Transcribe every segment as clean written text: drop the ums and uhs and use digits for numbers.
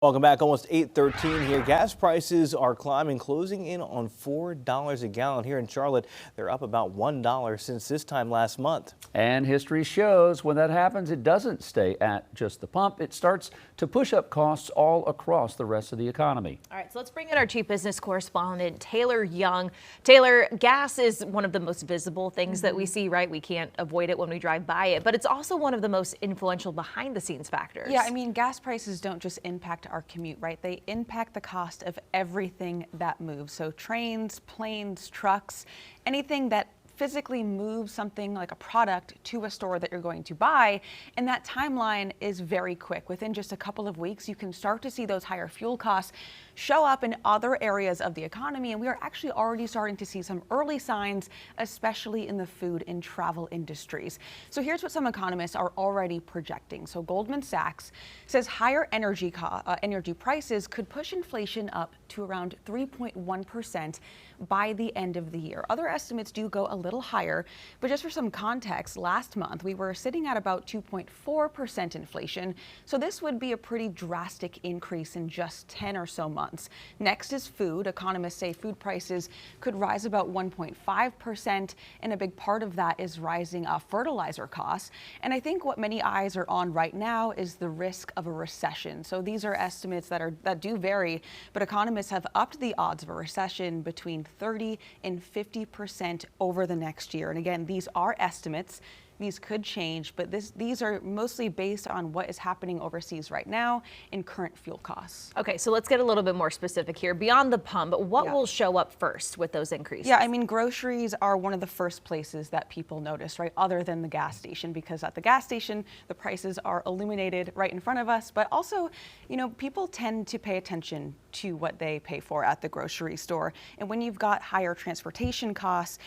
Welcome back. Almost 8:13 here. Gas prices are climbing, closing in on $4 a gallon here in Charlotte. They're up about $1 since this time last month. And history shows when that happens, it doesn't stay at just the pump. It starts to push up costs all across the rest of the economy. All right, so let's bring in our chief business correspondent, Taylor Young. Taylor, gas is one of the most visible things that we see, right? We can't avoid it when we drive by it, but it's also one of the most influential behind the scenes factors. Yeah, I mean, gas prices don't just impact our commute, right? They impact the cost of everything that moves. So trains, planes, trucks, anything that physically move something like a product to a store that you're going to buy. And that timeline is very quick. Within just a couple of weeks, you can start to see those higher fuel costs show up in other areas of the economy. And we are actually already starting to see some early signs, especially in the food and travel industries. So here's what some economists are already projecting. So Goldman Sachs says higher energy prices could push inflation up to around 3.1% by the end of the year. Other estimates do go a little higher, but just for some context, last month we were sitting at about 2.4% inflation. So this would be a pretty drastic increase in just 10 or so months. Next is food. Economists say food prices could rise about 1.5%, and a big part of that is rising fertilizer costs. And I think what many eyes are on right now is the risk of a recession. So these are estimates that do vary, but economists have upped the odds of a recession between 30 and 50% over the next year. And again, these are estimates. These could change, but these are mostly based on what is happening overseas right now in current fuel costs. Okay, so let's get a little bit more specific here. Beyond the pump, what will show up first with those increases? Yeah, I mean, groceries are one of the first places that people notice, right? Other than the gas station, because at the gas station, the prices are illuminated right in front of us. But also, you know, people tend to pay attention to what they pay for at the grocery store. And when you've got higher transportation costs,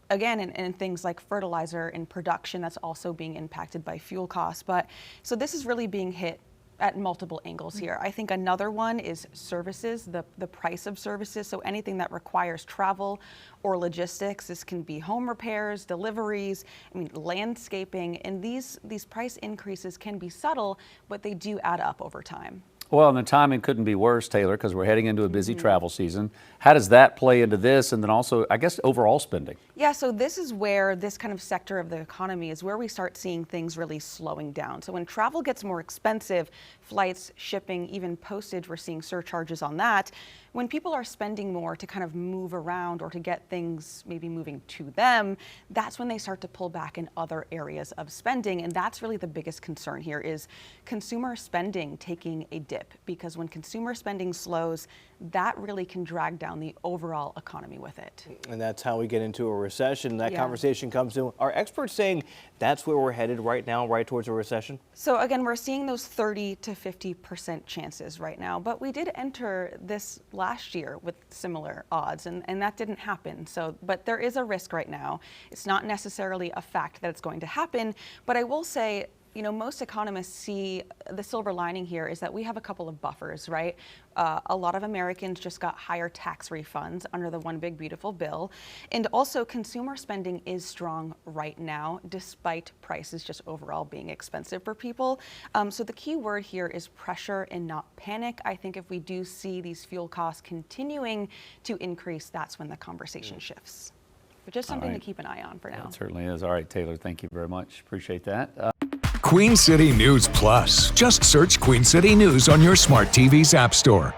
again, and things like fertilizer and production, that's also being impacted by fuel costs. But so this is really being hit at multiple angles here. I think another one is services, the price of services. So anything that requires travel or logistics. This can be home repairs, deliveries, I mean, landscaping. And these price increases can be subtle, but they do add up over time. Well, and the timing couldn't be worse, Taylor, because we're heading into a busy travel season. How does that play into this? And then also, I guess, overall spending? Yeah, so this is where this kind of sector of the economy is where we start seeing things really slowing down. So when travel gets more expensive, flights, shipping, even postage, we're seeing surcharges on that. When people are spending more to kind of move around or to get things maybe moving to them, that's when they start to pull back in other areas of spending. And that's really the biggest concern here is consumer spending taking a dip, because when consumer spending slows, that really can drag down the overall economy with it. And that's how we get into a recession. That conversation comes to, are experts saying that's where we're headed right now, right towards a recession? So again, we're seeing those 30 to 50% chances right now, but we did enter this last year with similar odds, and that didn't happen. So, but there is a risk right now. It's not necessarily a fact that it's going to happen, but I will say, you know, most economists see the silver lining here is that we have a couple of buffers, right? A lot of Americans just got higher tax refunds under the One Big Beautiful Bill. And also consumer spending is strong right now, despite prices just overall being expensive for people. So the key word here is pressure and not panic. I think if we do see these fuel costs continuing to increase, that's when the conversation shifts. But just something to keep an eye on for now. It certainly is. All right, Taylor, thank you very much. Appreciate that. Queen City News Plus. Just search Queen City News on your smart TV's app store.